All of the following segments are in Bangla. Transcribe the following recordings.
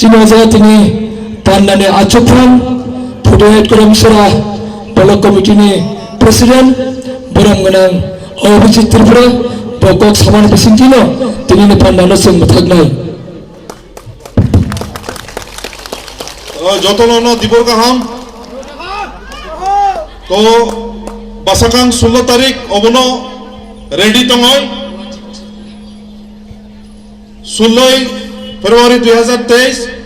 Cina tini tandane Achopran Pudayat Kuramsara Polok Committee ni Presiden Borang Menang Abhijit Tripura Pokok Saman Pesintino tini ni pandana sing mathagnai Jotono Dibor Kaham to Basakang 16 তারিখ অবনো রেডি তঙ্গয় 16 ফেব্রুয়ারি 2023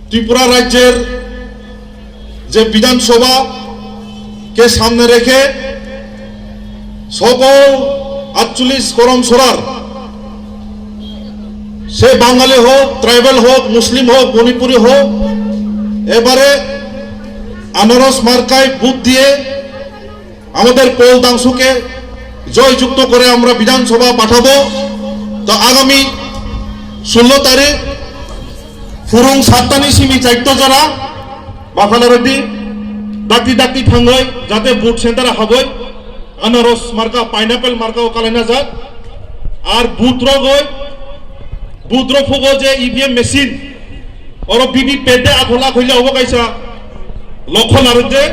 ত্রিপুরা রাজ্যের যে বিধানসভা কে সামনে রেখে সকল 48 করম সরার সে বাঙালি হোক ট্রাইবাল হোক মুসলিম হোক মণিপুরি হোক এবারে আনারস মার্কায় বুথ দিয়ে আমাদের পোল দাংশুকে জয়যুক্ত করে আমরা বিধানসভা পাঠাবো তো আগামী 16 তারিখ ফুরুং 7টানি সিমি চাইতো যারা বাফালারেডি ডাকি ডাকি থাঙ্গই যাতে বুথ সেন্টারে হবই আনারস মার্কা পাইনাপেল মার্কা ও কালেনা যাক আর বুথ রগই বুথ রফুগো যে ইভিএম মেশিন ওর বিবি পেটে আখলা কইলে হবো কাইসা লক্ষণ আর যে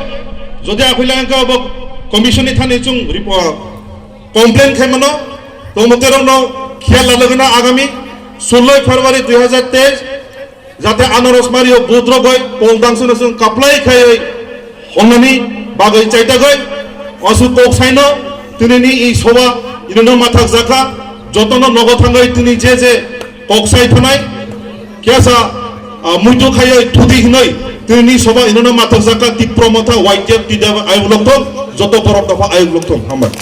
যদি আখলা আঙ্কা হবো কমিশনে থানে চুং কমপ্লেন খাইমানো তো মতেরও খেয়াল লাগবে না আগামী 16 ফেব্রুয়ারি 2023 যাতে আনারস মারিও বুথ রগই পোল দাংশুন সুন কাপলাই খাই অন্যনি বাগৈ চাইতা গই অসু কোক সাইন তিনি নি এই সভা ইনো মাথাক জাকা যতন নগ থাঙ্গই তিনি যে যে কোক সাই থানাই কেসা মুইতো খাই থুদি হিনই তিনি সভা ইনো মাথাক জাকা তীব্র মাথা ওয়াইকে তিদা আই উলক্ত যত বড় দফা আই উলক্ত হামার